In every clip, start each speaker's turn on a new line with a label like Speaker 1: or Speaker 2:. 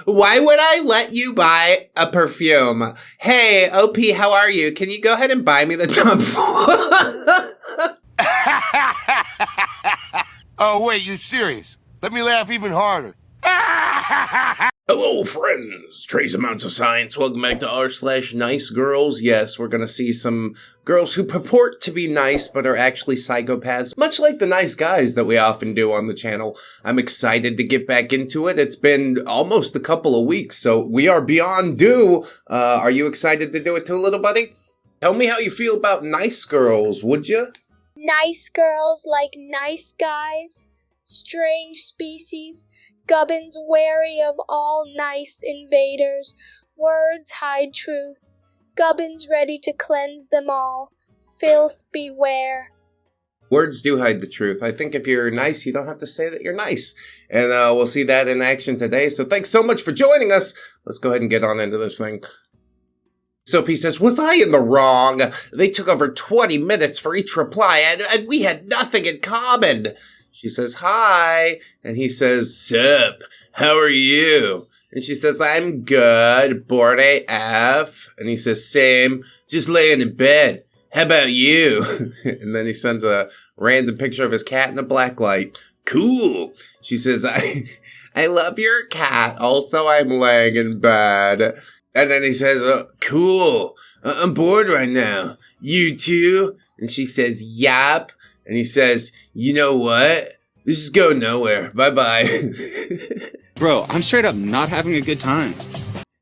Speaker 1: Why would I let you buy a perfume? Hey, OP, how are you? Can you go ahead and buy me the top 4?
Speaker 2: Oh, wait, you serious? Let me laugh even harder.
Speaker 1: Hello, friends. Trace amounts of science. Welcome back to r/NiceGirls. Yes, we're gonna see some girls who purport to be nice but are actually psychopaths, much like the nice guys that we often do on the channel. I'm excited to get back into it. It's been almost a couple of weeks, so we are beyond due. Are you excited to do it too, little buddy? Tell me how you feel about nice girls, would you?
Speaker 3: Nice girls like nice guys, strange species, gubbins wary of all nice invaders, words hide truth, gubbins ready to cleanse them all, filth beware.
Speaker 1: Words do hide the truth. I think if you're nice, you don't have to say that you're nice. And we'll see that in action today. So thanks so much for joining us. Let's go ahead and get on into this thing. Soapy says, was I in the wrong? They took over 20 minutes for each reply, and we had nothing in common. She says, hi. And he says, sup, how are you? And she says, I'm good, bored AF. And he says, same, just laying in bed. How about you? And then he sends a random picture of his cat in a black light. Cool. She says, I love your cat. Also, I'm laying in bed. And then he says, cool. I'm bored right now. You too? And she says, yep. And he says, you know what? This is going nowhere. Bye-bye.
Speaker 4: Bro, I'm straight up not having a good time.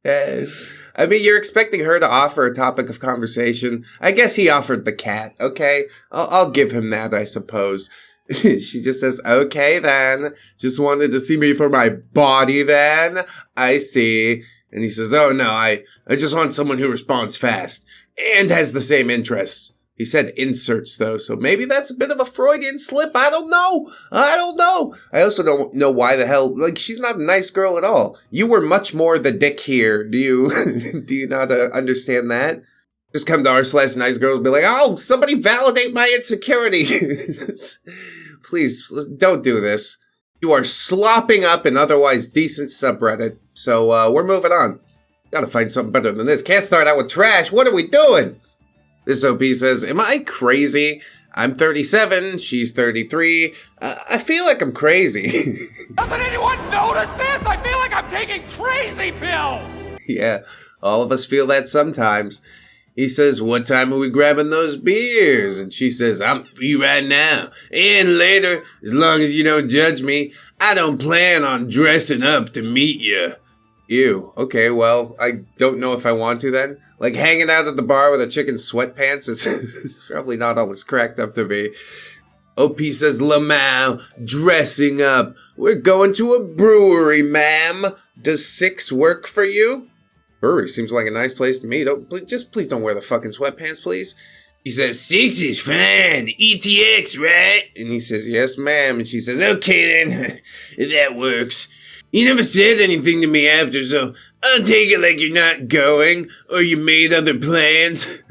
Speaker 1: I mean, you're expecting her to offer a topic of conversation. I guess he offered the cat, okay? I'll give him that, I suppose. She just says, okay then. Just wanted to see me for my body then. I see. And he says, oh no, I just want someone who responds fast and has the same interests. He said inserts though, so maybe that's a bit of a Freudian slip. I don't know. I also don't know why the hell, like, she's not a nice girl at all. You were much more the dick here. Do you not understand that? Just come to r/NiceGirls and be like, oh, somebody validate my insecurity. Please, don't do this. You are slopping up an otherwise decent subreddit. So, we're moving on. Gotta find something better than this. Can't start out with trash. What are we doing? This OP says, am I crazy? I'm 37. She's 33. I feel like I'm crazy.
Speaker 5: Doesn't anyone notice this? I feel like I'm taking crazy pills.
Speaker 1: Yeah, all of us feel that sometimes. He says, what time are we grabbing those beers? And she says, I'm free right now. And later, as long as you don't judge me, I don't plan on dressing up to meet you. Ew. Okay, well, I don't know if I want to then. Like, hanging out at the bar with a chick in sweatpants is probably not all it's cracked up to be. OP says, Lamau, dressing up. We're going to a brewery, ma'am. Does 6 work for you? Brewery seems like a nice place to meet. Oh, please don't wear the fucking sweatpants, please. He says, 6 is fine. ETX, right? And he says, yes, ma'am. And she says, okay, then. That works. You never said anything to me after, so I'll take it like you're not going, or you made other plans.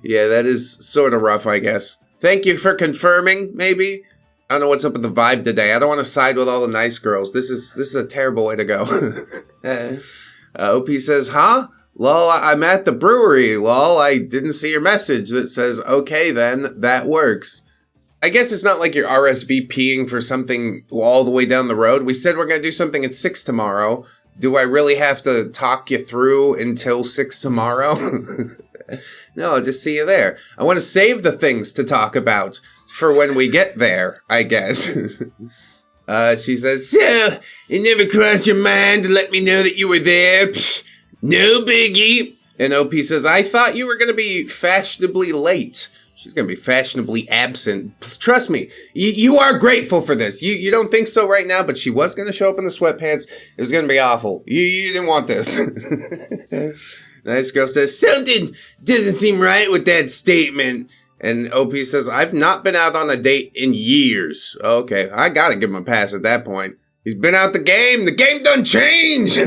Speaker 1: Yeah, that is sort of rough, I guess. Thank you for confirming, maybe? I don't know what's up with the vibe today. I don't want to side with all the nice girls. This is a terrible way to go. OP says, huh? Lol, I'm at the brewery. Lol, I didn't see your message that says, okay then, that works. I guess it's not like you're RSVPing for something all the way down the road. We said we're going to do something at 6 tomorrow. Do I really have to talk you through until 6 tomorrow? No, I'll just see you there. I want to save the things to talk about for when we get there, I guess. She says, so, it never crossed your mind to let me know that you were there? Pfft, no biggie. And OP says, I thought you were going to be fashionably late. She's going to be fashionably absent. Trust me, you are grateful for this. You don't think so right now, but she was going to show up in the sweatpants. It was going to be awful. You didn't want this. Nice girl says, something doesn't seem right with that statement. And OP says, I've not been out on a date in years. Okay, I got to give him a pass at that point. He's been out the game. The game done changed.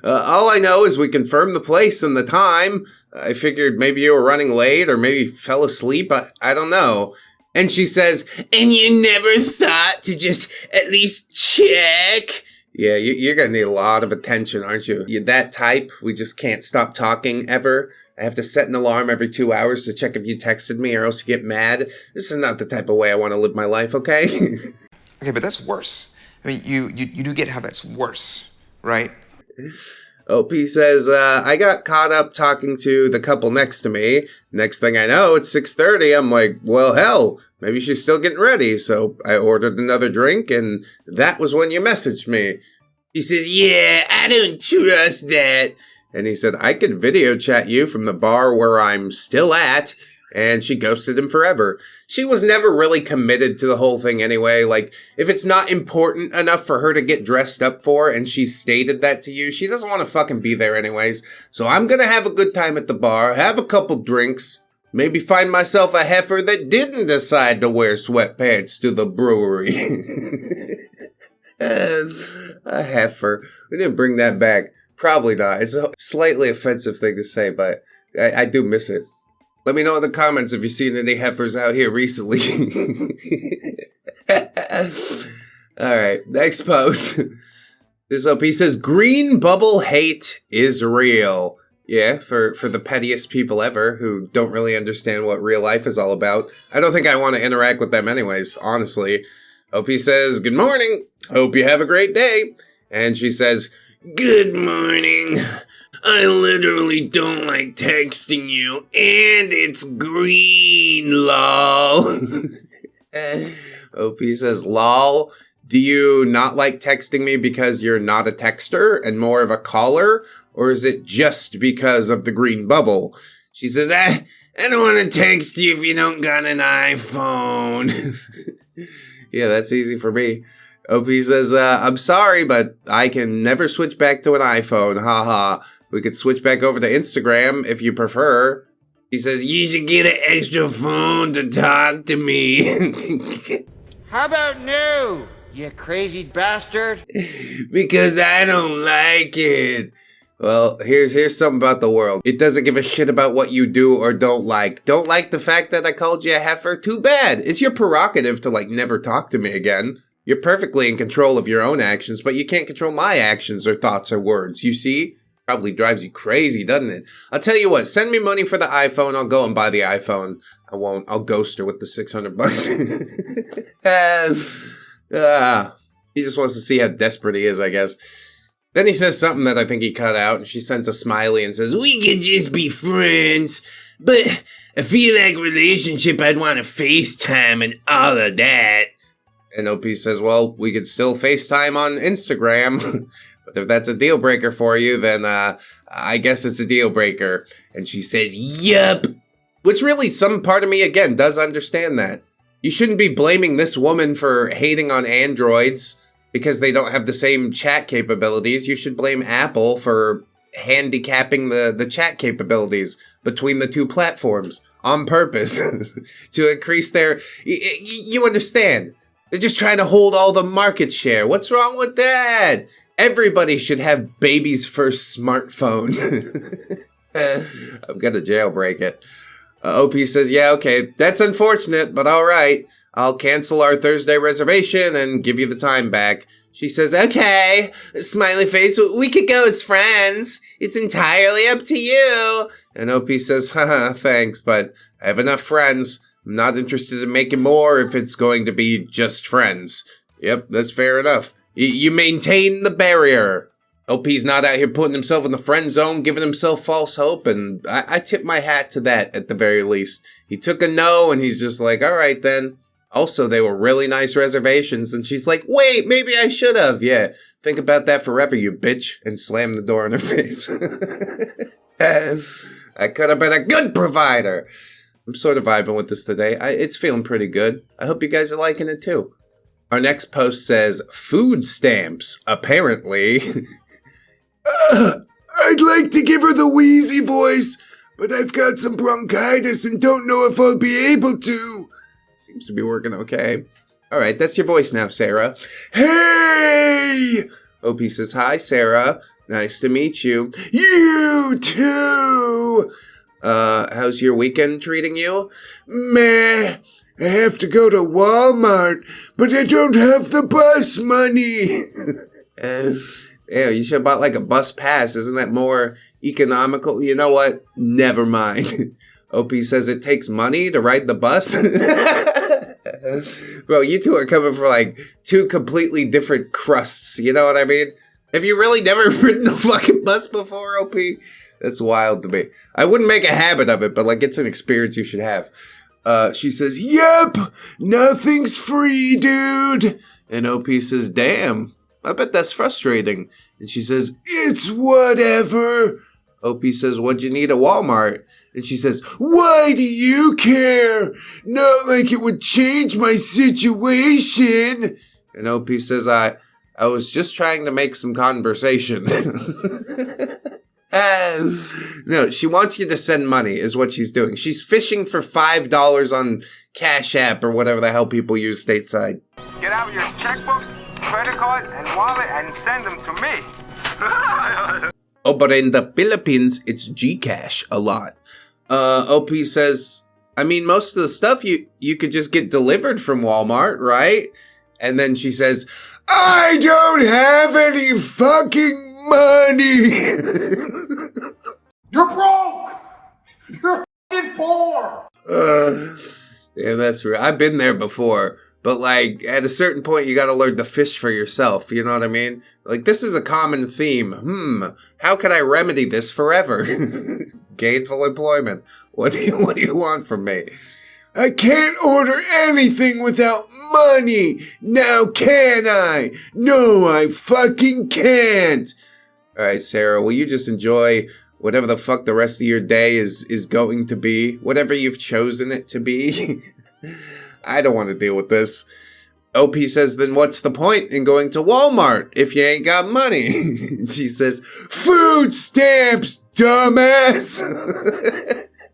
Speaker 1: All I know is we confirmed the place and the time. I figured maybe you were running late or maybe fell asleep. I don't know. And she says, and you never thought to just at least check? Yeah, you're gonna need a lot of attention, aren't you? You're that type. We just can't stop talking ever. I have to set an alarm every 2 hours to check if you texted me or else you get mad. This is not the type of way I want to live my life, okay?
Speaker 6: Okay, but that's worse. I mean, you do get how that's worse, right?
Speaker 1: OP says, I got caught up talking to the couple next to me. Next thing I know, it's 6:30. I'm like, well, hell, maybe she's still getting ready. So I ordered another drink, and that was when you messaged me. He says, yeah, I don't trust that. And he said, I could video chat you from the bar where I'm still at. And she ghosted him forever. She was never really committed to the whole thing anyway. Like, if it's not important enough for her to get dressed up for and she stated that to you, she doesn't want to fucking be there anyways. So I'm gonna have a good time at the bar, have a couple drinks, maybe find myself a heifer that didn't decide to wear sweatpants to the brewery. A heifer. We didn't bring that back. Probably not. It's a slightly offensive thing to say, but I do miss it. Let me know in the comments if you've seen any heifers out here recently. Alright, next post. This OP says, green bubble hate is real. Yeah, for the pettiest people ever who don't really understand what real life is all about. I don't think I want to interact with them anyways, honestly. OP says, good morning. Hope you have a great day. And she says, good morning. I literally don't like texting you, and it's green, lol. OP says, lol. Do you not like texting me because you're not a texter and more of a caller? Or is it just because of the green bubble? She says, I don't want to text you if you don't got an iPhone. Yeah, that's easy for me. OP says, I'm sorry, but I can never switch back to an iPhone, haha. We could switch back over to Instagram if you prefer. He says, you should get an extra phone to talk to me.
Speaker 7: How about no, you crazy bastard?
Speaker 1: Because I don't like it. Well, here's something about the world. It doesn't give a shit about what you do or don't like. Don't like the fact that I called you a heifer? Too bad. It's your prerogative to, never talk to me again. You're perfectly in control of your own actions, but you can't control my actions or thoughts or words, you see? Probably drives you crazy, doesn't it? I'll tell you what, send me money for the iPhone, I'll go and buy the iPhone. I won't, I'll ghost her with the $600. He just wants to see how desperate he is, I guess. Then he says something that I think he cut out, and she sends a smiley and says, we could just be friends, but I feel like relationship I'd want to FaceTime and all of that. And OP says, well, we could still FaceTime on Instagram. But if that's a deal breaker for you, then I guess it's a deal breaker. And she says, yup. Which really, some part of me, again, does understand that. You shouldn't be blaming this woman for hating on androids because they don't have the same chat capabilities. You should blame Apple for handicapping the chat capabilities between the two platforms on purpose to increase their... You understand. They're just trying to hold all the market share. What's wrong with that? Everybody should have baby's first smartphone. I'm gonna jailbreak it. OP says, yeah, okay, that's unfortunate, but all right. I'll cancel our Thursday reservation and give you the time back. She says, okay, smiley face, we could go as friends. It's entirely up to you. And OP says, haha, thanks, but I have enough friends. I'm not interested in making more if it's going to be just friends. Yep, that's fair enough. You maintain the barrier. OP's not out here putting himself in the friend zone, giving himself false hope, and I tip my hat to that at the very least. He took a no, and he's just like, all right then. Also, they were really nice reservations, and she's like, wait, maybe I should have. Yeah, think about that forever, you bitch, and slam the door in her face. I could have been a good provider. I'm sort of vibing with this today. It's feeling pretty good. I hope you guys are liking it too. Our next post says, food stamps, apparently. I'd like to give her the wheezy voice, but I've got some bronchitis and don't know if I'll be able to. Seems to be working okay. All right, that's your voice now, Sarah. Hey! OP says, hi, Sarah. Nice to meet you. You too! How's your weekend treating you? Meh. I have to go to Walmart, but I don't have the bus money. Yeah, you should have bought like a bus pass. Isn't that more economical? You know what? Never mind. OP says it takes money to ride the bus. Bro, you two are coming for like two completely different crusts. You know what I mean? Have you really never ridden a fucking bus before, OP? That's wild to me. I wouldn't make a habit of it, but like it's an experience you should have. She says, yep, nothing's free, dude. And OP says, damn, I bet that's frustrating. And she says, it's whatever. OP says, what'd you need at Walmart? And she says, why do you care? Not like it would change my situation. And OP says, I was just trying to make some conversation. No, she wants you to send money is what she's doing. She's fishing for $5 on Cash App or whatever the hell people use stateside.
Speaker 8: Get out your checkbook, credit card, and wallet and send them to me.
Speaker 1: Oh, but in the Philippines, it's Gcash a lot. OP says, I mean, most of the stuff you could just get delivered from Walmart, right? And then she says, I don't have any fucking money.
Speaker 2: You're broke! You're f***ing poor!
Speaker 1: Yeah, that's real. I've been there before. But, like, at a certain point, you gotta learn to fish for yourself. You know what I mean? Like, this is a common theme. How can I remedy this forever? Gainful employment. What do you want from me? I can't order anything without money. Now can I? No, I fucking can't. All right, Sarah, will you just enjoy whatever the fuck the rest of your day is going to be? Whatever you've chosen it to be? I don't want to deal with this. OP says, then what's the point in going to Walmart if you ain't got money? She says, food stamps, dumbass.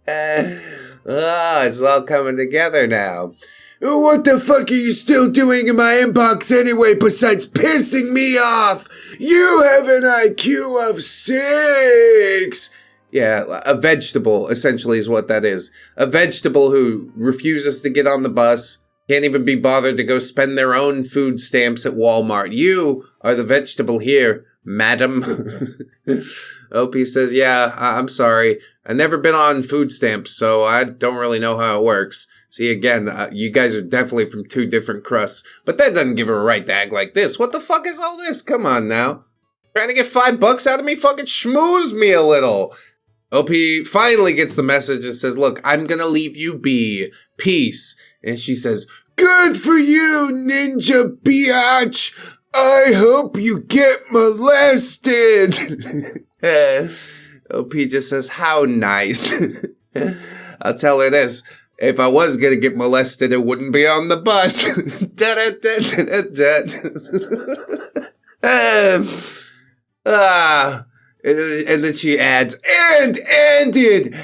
Speaker 1: It's all coming together now. What the fuck are you still doing in my inbox anyway besides pissing me off? You have an IQ of 6. Yeah, a vegetable, essentially, is what that is. A vegetable who refuses to get on the bus, can't even be bothered to go spend their own food stamps at Walmart. You are the vegetable here, madam. OP says, yeah, I'm sorry. I've never been on food stamps, so I don't really know how it works. See, again, you guys are definitely from two different crusts, but that doesn't give her a right to act like this. What the fuck is all this? Come on now. Trying to get $5 out of me? Fucking schmooze me a little. OP finally gets the message and says, look, I'm gonna leave you be. Peace. And she says, good for you, ninja biatch. I hope you get molested. OP just says, how nice. I'll tell her this. If I was gonna get molested, it wouldn't be on the bus. And then she adds, and ended,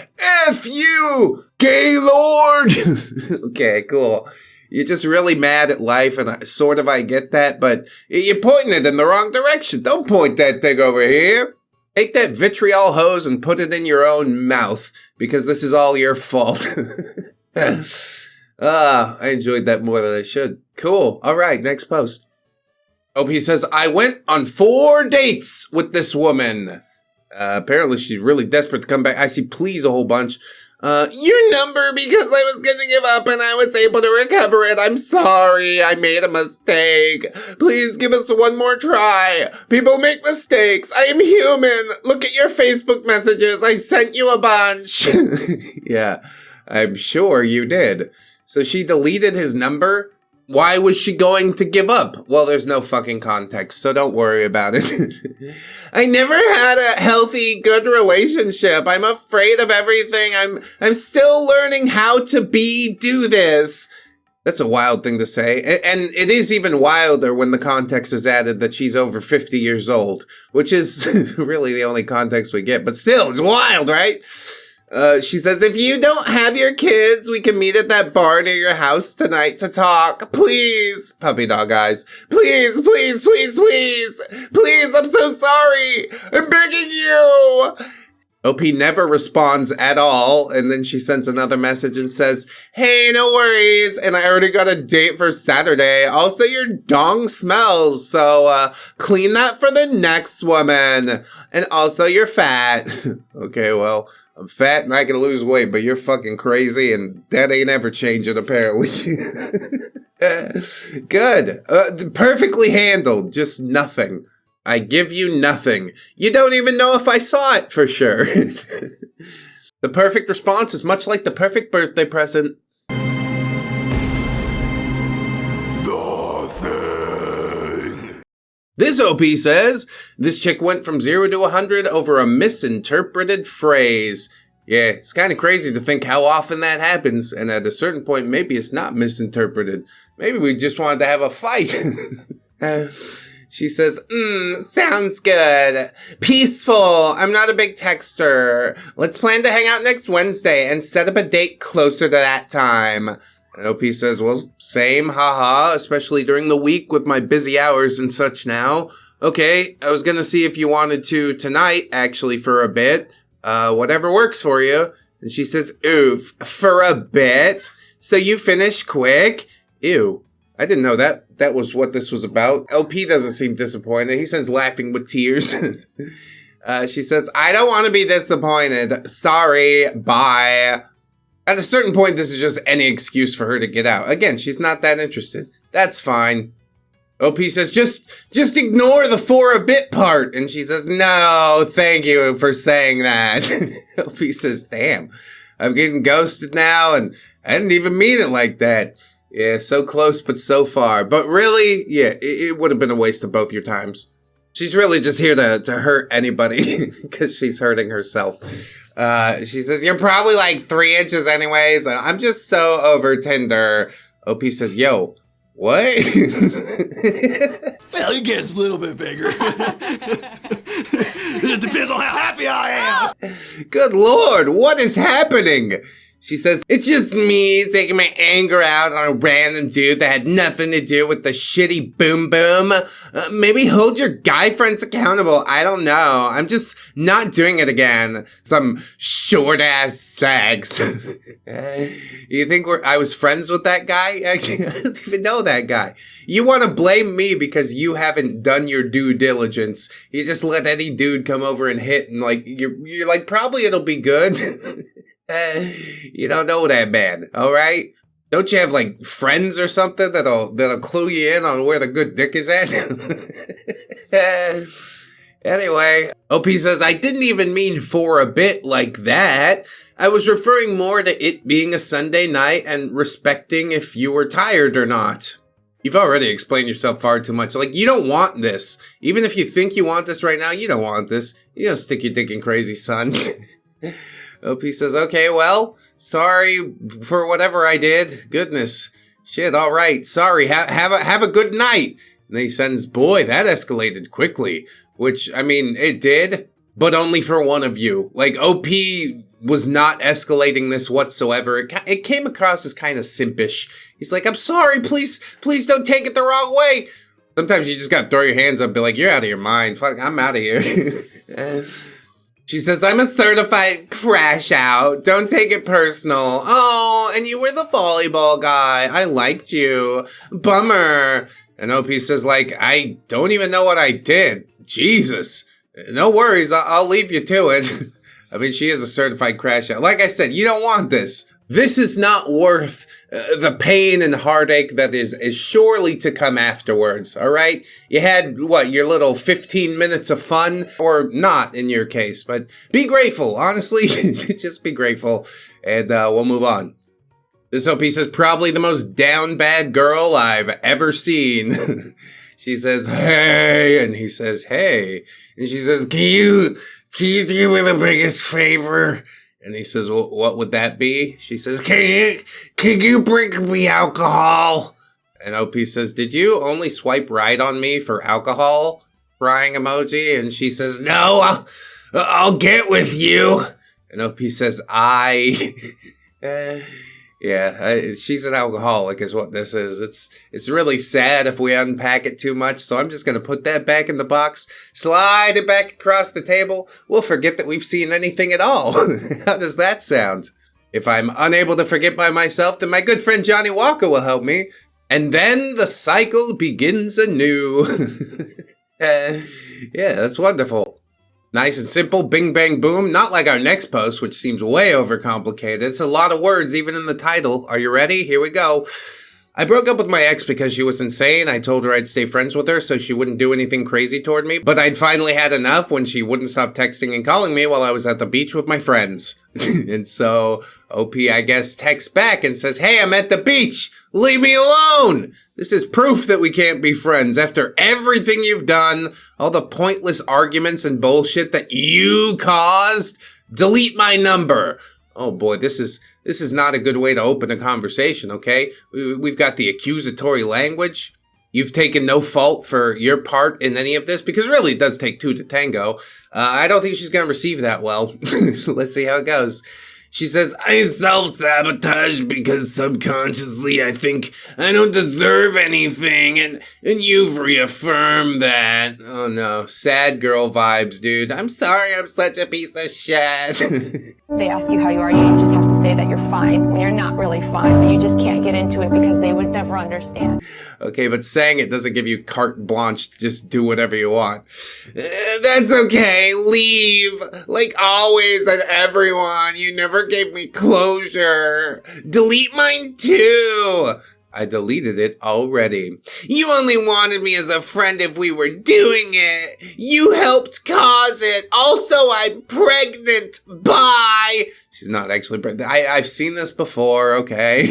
Speaker 1: F you, Gaylord. Okay, cool. You're just really mad at life, and I get that, but you're pointing it in the wrong direction. Don't point that thing over here. Take that vitriol hose and put it in your own mouth, because this is all your fault. I enjoyed that more than I should. Cool. All right, next post. OP says, I went on 4 dates with this woman. Apparently she's really desperate to come back. I see please a whole bunch. Your number because I was gonna give up and I was able to recover it. I'm sorry, I made a mistake. Please give us one more try. People make mistakes. I am human. Look at your Facebook messages. I sent you a bunch. Yeah, I'm sure you did. So she deleted his number? Why was she going to give up? Well, there's no fucking context, so don't worry about it. I never had a healthy, good relationship. I'm afraid of everything. I'm still learning how to do this. That's a wild thing to say. And it is even wilder when the context is added that she's over 50 years old, which is really the only context we get. But still, it's wild, right? She says, if you don't have your kids, we can meet at that bar near your house tonight to talk. Please. Puppy dog eyes. Please, please, please, please. Please, I'm so sorry. I'm begging you. OP never responds at all, and then she sends another message and says, hey, no worries, and I already got a date for Saturday. Also, your dong smells, so clean that for the next woman. And also, you're fat. Okay, well, I'm fat and I can lose weight, but you're fucking crazy, and that ain't ever changing, apparently. Good. Perfectly handled, just nothing. I give you nothing. You don't even know if I saw it for sure. The perfect response is much like the perfect birthday present.
Speaker 2: Nothing.
Speaker 1: This OP says, this chick went from 0 to 100 over a misinterpreted phrase. Yeah, it's kind of crazy to think how often that happens, and at a certain point, maybe it's not misinterpreted. Maybe we just wanted to have a fight. She says, sounds good. Peaceful. I'm not a big texter. Let's plan to hang out next Wednesday and set up a date closer to that time. And OP says, well, same, haha, especially during the week with my busy hours and such now. Okay, I was gonna see if you wanted to tonight, actually, for a bit. Whatever works for you. And she says, oof, for a bit? So you finish quick? Ew. I didn't know that was what this was about. LP doesn't seem disappointed. He says laughing with tears. She says, I don't want to be disappointed. Sorry, bye. At a certain point, this is just any excuse for her to get out. Again, she's not that interested. That's fine. OP says, just ignore the for a bit part. And she says, no, thank you for saying that. OP says, damn, I'm getting ghosted now, and I didn't even mean it like that. Yeah, so close, but so far. But really, yeah, it would have been a waste of both your times. She's really just here to hurt anybody because she's hurting herself. She says, you're probably like 3 inches anyways. I'm just so over Tinder. OP says, yo, what?
Speaker 9: Well, it gets a little bit bigger. It just depends on how happy I am.
Speaker 1: Good Lord, what is happening? She says, it's just me taking my anger out on a random dude that had nothing to do with the shitty boom boom. Maybe hold your guy friends accountable. I don't know. I'm just not doing it again. Some short ass sex. You think I was friends with that guy? I don't even know that guy. You want to blame me because you haven't done your due diligence. You just let any dude come over and hit, and like you're like, probably it'll be good. You don't know that man, all right? Don't you have like friends or something that'll clue you in on where the good dick is at? Anyway, OP says, I didn't even mean for a bit like that. I was referring more to it being a Sunday night and respecting if you were tired or not. You've already explained yourself far too much. Like, you don't want this. Even if you think you want this right now, you don't want this. You don't stick your dick in crazy, son. OP says, okay, well, sorry for whatever I did. Goodness. Shit, all right. Sorry. Have a good night. And then he sends, boy, that escalated quickly. Which, I mean, it did, but only for one of you. Like, OP was not escalating this whatsoever. It came across as kind of simpish. He's like, I'm sorry, please don't take it the wrong way. Sometimes you just gotta throw your hands up and be like, you're out of your mind. Fuck, I'm out of here. She says, I'm a certified crash out. Don't take it personal. Oh, and you were the volleyball guy. I liked you. Bummer. And OP says, like, I don't even know what I did. Jesus. No worries. I'll leave you to it. I mean, she is a certified crash out. Like I said, you don't want this. This is not worth the pain and heartache that is surely to come afterwards, all right? You had, what, your little 15 minutes of fun? Or not, in your case. But be grateful, honestly. Just be grateful, and we'll move on. This OP says, probably the most down bad girl I've ever seen. She says, hey, and he says, hey. And she says, can you do me the biggest favor? And he says, well, what would that be? She says, can you bring me alcohol? And OP says, did you only swipe right on me for alcohol? Crying emoji. And she says, no, I'll get with you. And OP says, Yeah, she's an alcoholic is what this is. It's really sad if we unpack it too much, so I'm just going to put that back in the box, slide it back across the table. We'll forget that we've seen anything at all. How does that sound? If I'm unable to forget by myself, then my good friend Johnny Walker will help me. And then the cycle begins anew. Yeah, that's wonderful. Nice and simple, bing bang boom, not like our next post, which seems way overcomplicated. It's a lot of words, even in the title. Are you ready? Here we go. I broke up with my ex because she was insane. I told her I'd stay friends with her so she wouldn't do anything crazy toward me. But I'd finally had enough when she wouldn't stop texting and calling me while I was at the beach with my friends. And so OP, I guess, texts back and says, "Hey, I'm at the beach. Leave me alone." This is proof that we can't be friends. After everything you've done, all the pointless arguments and bullshit that you caused, delete my number. Oh boy, this is not a good way to open a conversation, okay? We've got the accusatory language. You've taken no fault for your part in any of this, because really it does take two to tango. I don't think she's going to receive that well. Let's see how it goes. She says, "I self-sabotage because subconsciously I think I don't deserve anything, and you've reaffirmed that." Oh no, sad girl vibes, dude. I'm sorry I'm such a piece of shit.
Speaker 10: They ask you how you are, you just have to say that you're fine when you're not really fine, but you just can't get into it because they would never understand.
Speaker 1: Okay, but saying it doesn't give you carte blanche to just do whatever you want. That's okay, leave. Like always and everyone, you never gave me closure. Delete mine too. I deleted it already. You only wanted me as a friend if we were doing it. You helped cause it. Also, I'm pregnant. Bye. She's not actually pregnant. I've seen this before, okay?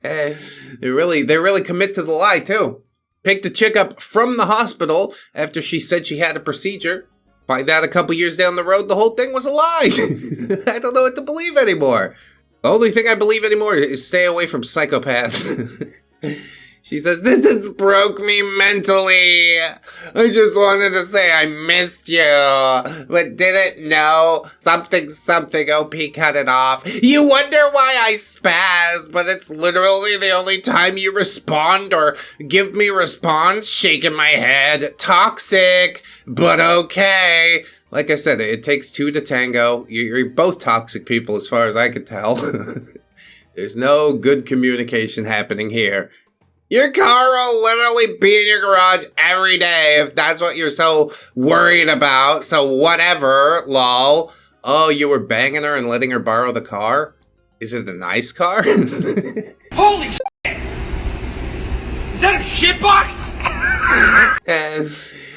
Speaker 1: They really commit to the lie, too. Picked the chick up from the hospital after she said she had a procedure. Find out a couple years down the road, the whole thing was a lie. I don't know what to believe anymore. The only thing I believe anymore is stay away from psychopaths. She says, "This has broke me mentally. I just wanted to say I missed you, but didn't know. Something, OP cut it off. You wonder why I spaz, but it's literally the only time you respond or give me response. Shaking my head. Toxic, but okay." Like I said, it takes two to tango. You're both toxic people as far as I can tell. There's no good communication happening here. Your car will literally be in your garage every day if that's what you're so worried about. So whatever, lol. Oh, you were banging her and letting her borrow the car? Is it a nice car?
Speaker 5: Holy shit! Is that a shitbox?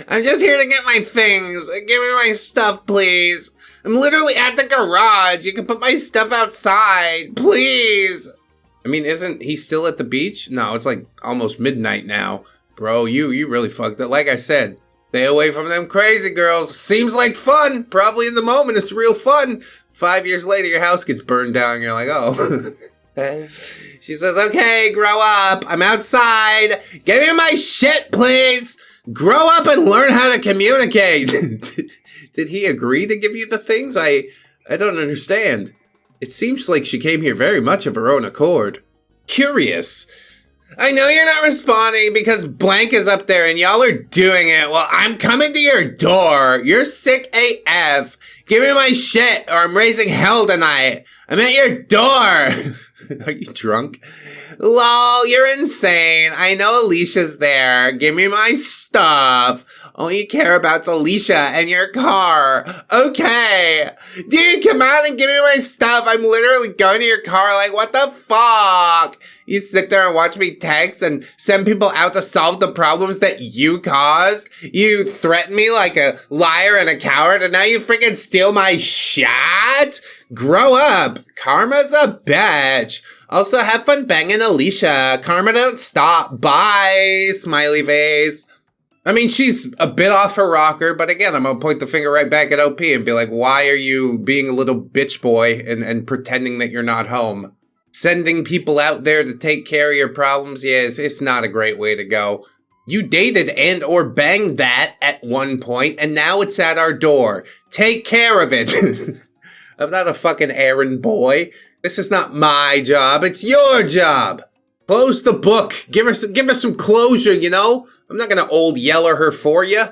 Speaker 1: I'm just here to get my things. Give me my stuff, please. I'm literally at the garage. You can put my stuff outside, please. I mean, isn't he still at the beach? No, it's like almost midnight now. Bro, you really fucked up. Like I said, stay away from them crazy girls. Seems like fun. Probably in the moment, it's real fun. 5 years later, your house gets burned down and you're like, oh. She says, "Okay, grow up. I'm outside. Give me my shit, please. Grow up and learn how to communicate." Did he agree to give you the things? I don't understand. It seems like she came here very much of her own accord. Curious. "I know you're not responding because blank is up there and y'all are doing it. Well, I'm coming to your door. You're sick AF. Give me my shit or I'm raising hell tonight. I'm at your door." Are you drunk? "Lol, you're insane. I know Alicia's there. Give me my stuff. All you care about's Alicia and your car. Okay. Dude, come out and give me my stuff. I'm literally going to your car. Like, what the fuck? You sit there and watch me text and send people out to solve the problems that you caused? You threaten me like a liar and a coward, and now you freaking steal my shit? Grow up. Karma's a bitch. Also, have fun banging Alicia. Karma don't stop. Bye, smiley face. I mean, she's a bit off her rocker, but again, I'm gonna point the finger right back at OP and be like, why are you being a little bitch boy and pretending that you're not home? Sending people out there to take care of your problems, yeah, it's not a great way to go. You dated and or banged that at one point, and now it's at our door. Take care of it. I'm not a fucking errand boy. This is not my job, it's your job. Close the book. Give her some closure, you know? I'm not gonna old yeller her for you.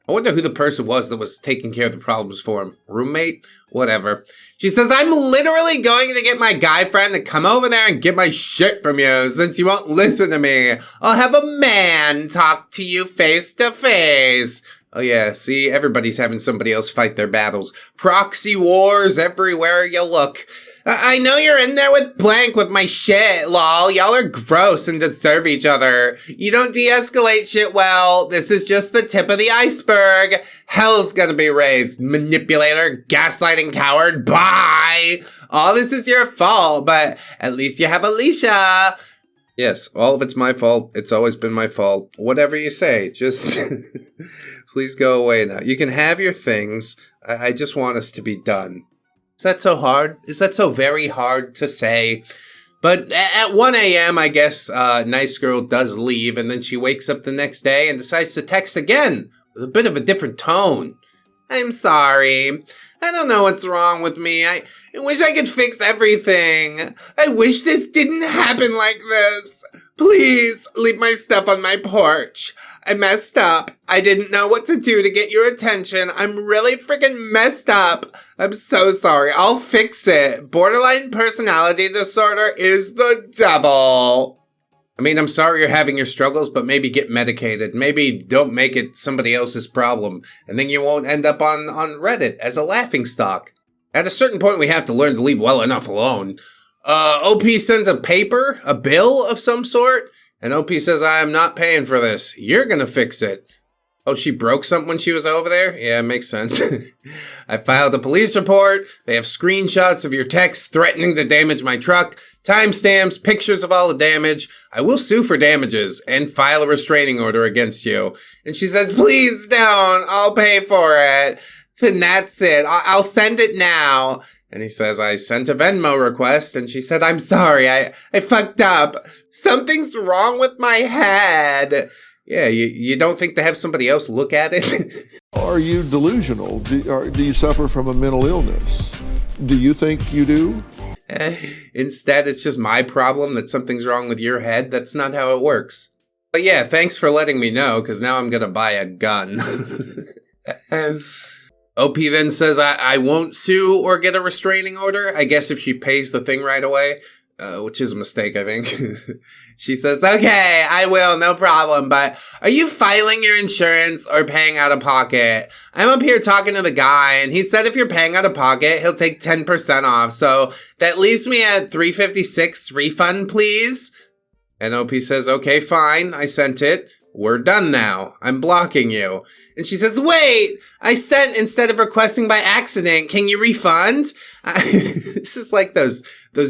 Speaker 1: I wonder who the person was that was taking care of the problems for him. Roommate? Whatever. She says, I'm literally going to get my guy friend to come over there and get my shit from you since you won't listen to me. I'll have a man talk to you face to face. Oh yeah, see, everybody's having somebody else fight their battles. Proxy wars everywhere you look. I know you're in there with blank with my shit, lol. Y'all are gross and deserve each other. You don't de-escalate shit well. This is just the tip of the iceberg. Hell's gonna be raised. Manipulator, gaslighting coward, bye. All this is your fault, but at least you have Alicia. Yes, all of it's my fault. It's always been my fault. Whatever you say, just please go away now. You can have your things. I just want us to be done. Is that so hard? Is that so very hard to say? But at 1 a.m., I guess, NiceGirl does leave, and then she wakes up the next day and decides to text again with a bit of a different tone. I'm sorry. I don't know what's wrong with me. I wish I could fix everything. I wish this didn't happen like this. Please leave my stuff on my porch. I messed up. I didn't know what to do to get your attention. I'm really freaking messed up. I'm so sorry. I'll fix it. Borderline personality disorder is the devil. I mean, I'm sorry you're having your struggles, but maybe get medicated. Maybe don't make it somebody else's problem. And then you won't end up on Reddit as a laughingstock. At a certain point, we have to learn to leave well enough alone. OP sends a bill of some sort. And OP says, I am not paying for this. You're gonna fix it. Oh, she broke something when she was over there? Yeah, makes sense. I filed a police report. They have screenshots of your texts threatening to damage my truck, timestamps, pictures of all the damage. I will sue for damages and file a restraining order against you. And she says, please don't. I'll pay for it. Then that's it. I'll send it now. And he says, I sent a Venmo request, and she said, I'm sorry, I fucked up. Something's wrong with my head. Yeah, you don't think to have somebody else look at it?
Speaker 11: Are you delusional? Do you suffer from a mental illness? Do you think you do?
Speaker 1: Instead, it's just my problem that something's wrong with your head. That's not how it works. But yeah, thanks for letting me know, because now I'm gonna buy a gun. OP then says, I won't sue or get a restraining order. I guess if she pays the thing right away, which is a mistake, I think. She says, okay, I will, no problem. But are you filing your insurance or paying out of pocket? I'm up here talking to the guy, and he said if you're paying out of pocket, he'll take 10% off. So that leaves me at $356 refund, please. And OP says, okay, fine. I sent it. We're done now. I'm blocking you. And she says, wait, I sent instead of requesting by accident. Can you refund? This is like those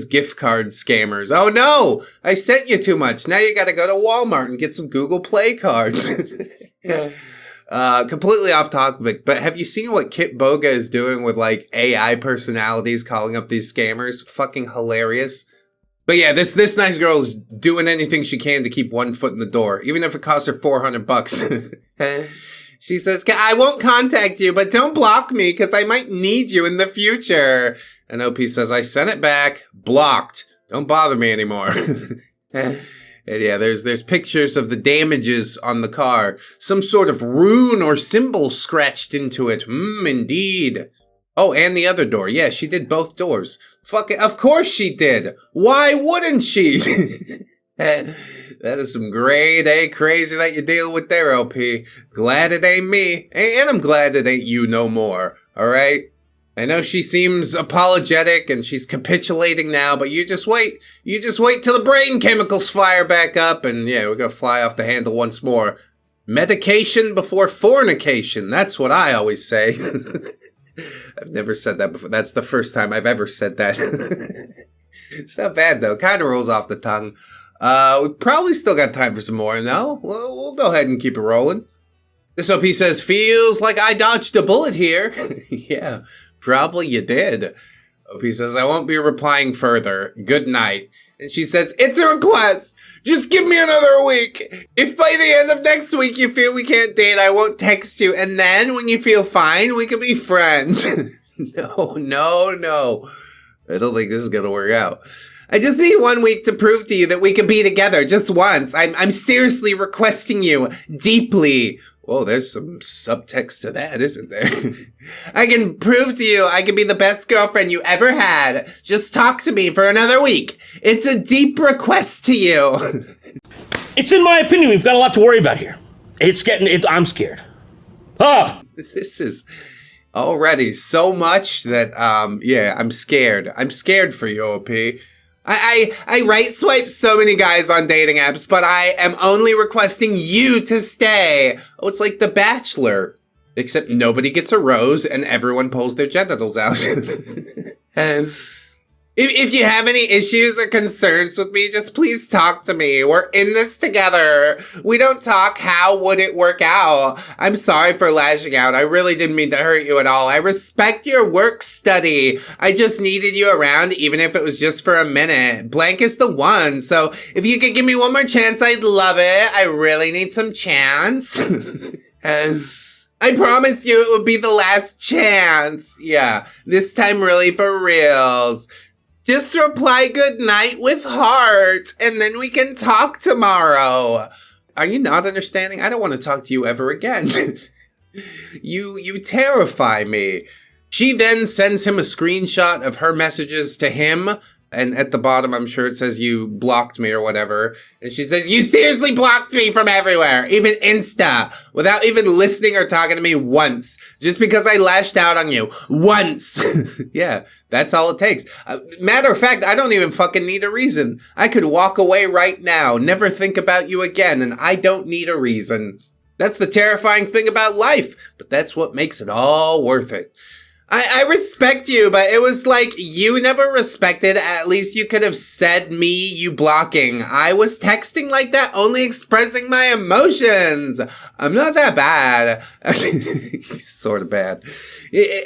Speaker 1: gift card scammers. Oh no, I sent you too much. Now you gotta go to Walmart and get some Google Play cards. Completely off topic, but have you seen what Kit Boga is doing with like AI personalities calling up these scammers? Fucking hilarious. But yeah, this nice girl is doing anything she can to keep one foot in the door, even if it costs her $400. She says, I won't contact you, but don't block me because I might need you in the future. And OP says, I sent it back, blocked. Don't bother me anymore. And yeah, there's pictures of the damages on the car. Some sort of rune or symbol scratched into it. Indeed. Oh, and the other door. Yeah, she did both doors. Fuck it. Of course she did. Why wouldn't she? That is some grade A crazy that you deal with there, LP. Glad it ain't me. And I'm glad it ain't you no more. Alright? I know she seems apologetic and she's capitulating now, but you just wait. You just wait till the brain chemicals fire back up and yeah, we're gonna fly off the handle once more. Medication before fornication. That's what I always say. I've never said that before. That's the first time I've ever said that. It's not bad though. Kind of rolls off the tongue. We probably still got time for some more. No? We'll go ahead and keep it rolling. This OP says, feels like I dodged a bullet here. Yeah, probably you did. OP says, I won't be replying further. Good night. And she says, it's a request. Just give me another week. If by the end of next week you feel we can't date, I won't text you. And then when you feel fine, we can be friends. No. I don't think this is gonna work out. I just need 1 week to prove to you that we can be together just once. I'm seriously requesting you deeply. Whoa, there's some subtext to that, isn't there? I can prove to you I can be the best girlfriend you ever had. Just talk to me for another week. It's a deep request to you.
Speaker 12: It's in my opinion, we've got a lot to worry about here. I'm scared. Ah!
Speaker 1: This is already so much that, yeah, I'm scared. I'm scared for you, OP. I right swipe so many guys on dating apps, but I am only requesting you to stay. Oh, it's like The Bachelor. Except nobody gets a rose and everyone pulls their genitals out. And if you have any issues or concerns with me, just please talk to me. We're in this together. We don't talk, how would it work out? I'm sorry for lashing out. I really didn't mean to hurt you at all. I respect your work study. I just needed you around, even if it was just for a minute. Blank is the one. So if you could give me one more chance, I'd love it. I really need some chance. And I promised you it would be the last chance. Yeah, this time really for reals. Just reply good night with heart, and then we can talk tomorrow. Are you not understanding? I don't want to talk to you ever again. You terrify me. She then sends him a screenshot of her messages to him. And at the bottom, I'm sure it says you blocked me or whatever. And she says, you seriously blocked me from everywhere, even Insta, without even listening or talking to me once, just because I lashed out on you once. Yeah, that's all it takes. Matter of fact, I don't even fucking need a reason. I could walk away right now, never think about you again, and I don't need a reason. That's the terrifying thing about life, but that's what makes it all worth it. I respect you, but it was like you never respected. At least you could have said me, you blocking. I was texting like that, only expressing my emotions. I'm not that bad. Sort of bad.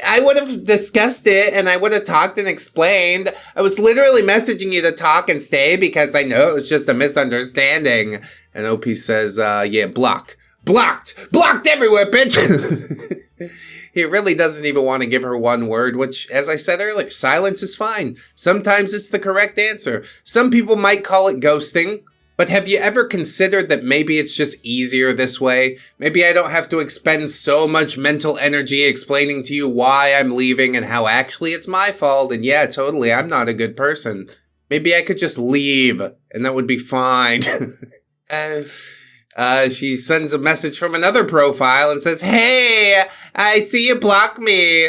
Speaker 1: I would have discussed it and I would have talked and explained. I was literally messaging you to talk and stay because I know it was just a misunderstanding. And OP says, yeah, blocked everywhere, bitch. He really doesn't even want to give her one word, which, as I said earlier, silence is fine. Sometimes it's the correct answer. Some people might call it ghosting, but have you ever considered that maybe it's just easier this way? Maybe I don't have to expend so much mental energy explaining to you why I'm leaving and how actually it's my fault, and yeah, totally, I'm not a good person. Maybe I could just leave, and that would be fine. She sends a message from another profile and says, hey, I see you blocked me.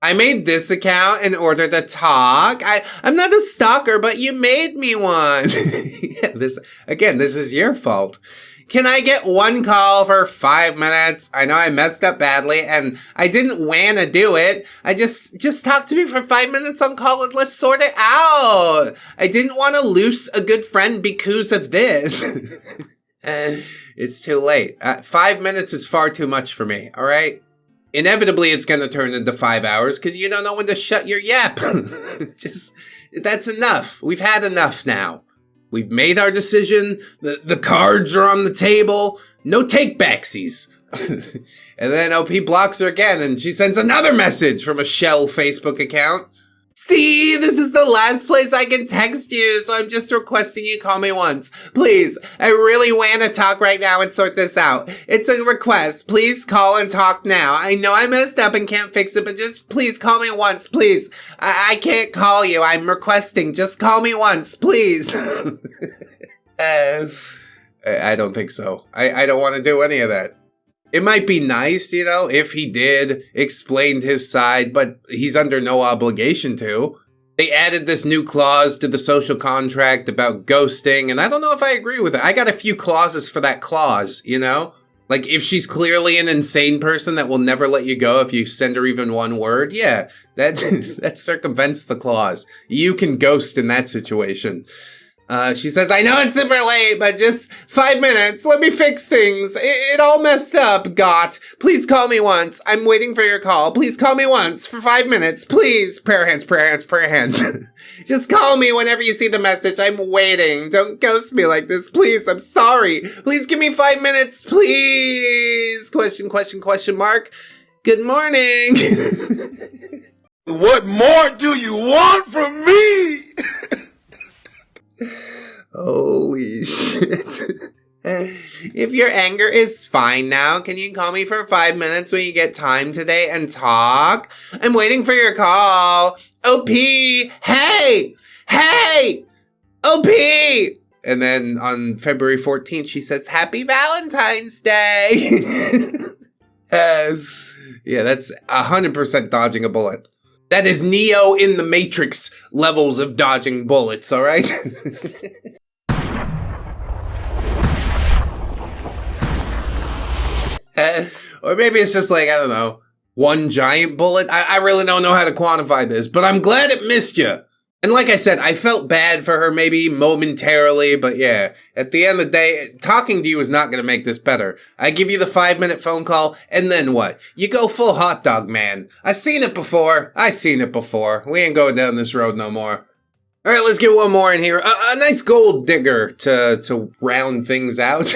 Speaker 1: I made this account in order to talk. I'm not a stalker, but you made me one. Yeah, this is your fault. Can I get one call for 5 minutes? I know I messed up badly and I didn't wanna do it. I just talk to me for 5 minutes on call and let's sort it out. I didn't want to lose a good friend because of this. It's too late. 5 minutes is far too much for me, all right? Inevitably, it's going to turn into 5 hours because you don't know when to shut your yap. That's enough. We've had enough now. We've made our decision. The cards are on the table. No take-backsies. And then OP blocks her again, and she sends another message from a shell Facebook account. See, this is the last place I can text you, so I'm just requesting you call me once. Please, I really want to talk right now and sort this out. It's a request. Please call and talk now. I know I messed up and can't fix it, but just please call me once, please. I can't call you. I'm requesting. Just call me once, please. I don't think so. I don't want to do any of that. It might be nice, you know, if he did explain his side, but he's under no obligation to. They added this new clause to the social contract about ghosting, and I don't know if I agree with it. I got a few clauses for that clause, you know? Like, if she's clearly an insane person that will never let you go if you send her even one word, yeah, that circumvents the clause. You can ghost in that situation. She says, I know it's super late, but just 5 minutes. Let me fix things. It all messed up, Got. Please call me once. I'm waiting for your call. Please call me once for 5 minutes. Please. Prayer hands, prayer hands, prayer hands. Just call me whenever you see the message. I'm waiting. Don't ghost me like this. Please. I'm sorry. Please give me 5 minutes. Please. Question mark. Good morning.
Speaker 9: What more do you want from me?
Speaker 1: Holy shit. If your anger is fine now, can you call me for 5 minutes when you get time today and talk? I'm waiting for your call. OP, hey, OP. And then on February 14th, she says, Happy Valentine's Day. Yeah, that's 100% dodging a bullet. That is Neo in the Matrix levels of dodging bullets, all right? Or maybe it's just like, I don't know, one giant bullet. I really don't know how to quantify this, but I'm glad it missed you. And like I said, I felt bad for her maybe momentarily, but yeah, at the end of the day, talking to you is not going to make this better. I give you the 5-minute phone call, and then what? You go full hot dog man. I seen it before. We ain't going down this road no more. All right, let's get one more in here. A nice gold digger to round things out.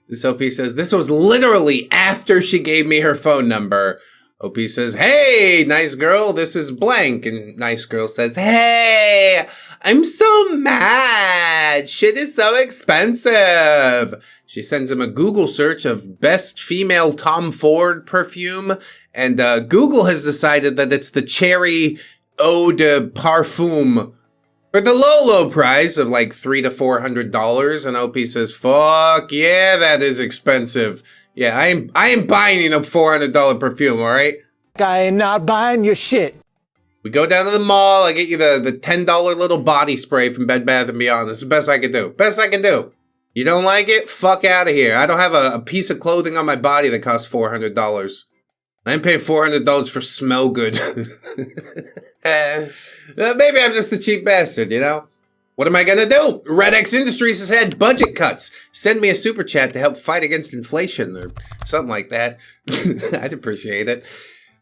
Speaker 1: This OP says, this was literally after she gave me her phone number. OP says, hey, nice girl, this is blank. And nice girl says, hey, I'm so mad. Shit is so expensive. She sends him a Google search of best female Tom Ford perfume. And Google has decided that it's the Cherry Eau de Parfum for the low price of like $300 to $400. And OP says, fuck yeah, that is expensive. Yeah, I ain't buying you no $400 perfume, all right?
Speaker 13: I ain't not buying your shit.
Speaker 1: We go down to the mall. I get you the $10 little body spray from Bed Bath & Beyond. This is the best I can do. You don't like it? Fuck out of here. I don't have a piece of clothing on my body that costs $400. I ain't paying $400 for smell good. Maybe I'm just a cheap bastard, you know? What am I gonna do? ReddX Industries has had budget cuts. Send me a super chat to help fight against inflation or something like that. I'd appreciate it.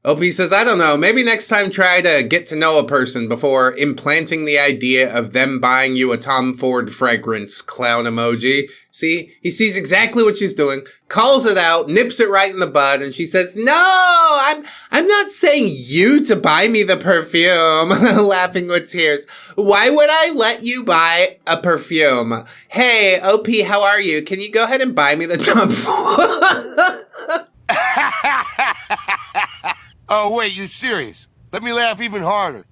Speaker 1: OP says, I don't know, maybe next time try to get to know a person before implanting the idea of them buying you a Tom Ford fragrance, clown emoji. See, he sees exactly what she's doing, calls it out, nips it right in the bud, and she says, no, I'm not saying you to buy me the perfume, laughing with tears. Why would I let you buy a perfume? Hey, OP, how are you? Can you go ahead and buy me the Tom Ford?
Speaker 2: Oh, wait, you serious? Let me laugh even harder.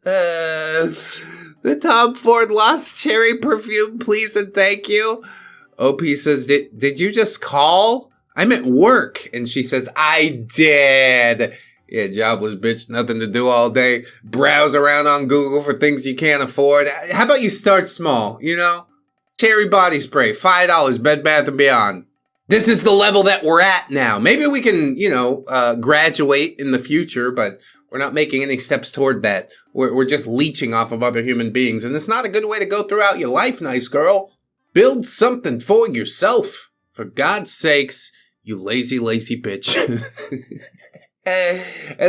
Speaker 1: The Tom Ford Lost Cherry perfume, please and thank you. OP says, did you just call? I'm at work. And she says, I did. Yeah, jobless bitch, nothing to do all day. Browse around on Google for things you can't afford. How about you start small, you know? Cherry body spray, $5, Bed Bath & Beyond. This is the level that we're at now. Maybe we can, graduate in the future, but we're not making any steps toward that. We're just leeching off of other human beings, and it's not a good way to go throughout your life, nice girl. Build something for yourself. For God's sakes, you lazy bitch. And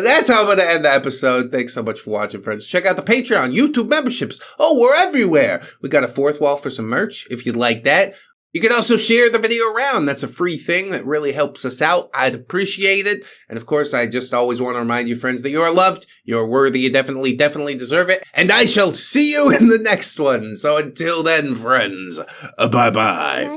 Speaker 1: that's how I'm going to end the episode. Thanks so much for watching, friends. Check out the Patreon, YouTube memberships. Oh, we're everywhere. We got a fourth wall for some merch, if you'd like that. You can also share the video around. That's a free thing that really helps us out. I'd appreciate it. And of course, I just always want to remind you, friends, that you are loved, you're worthy, you definitely deserve it. And I shall see you in the next one. So until then, friends, bye-bye.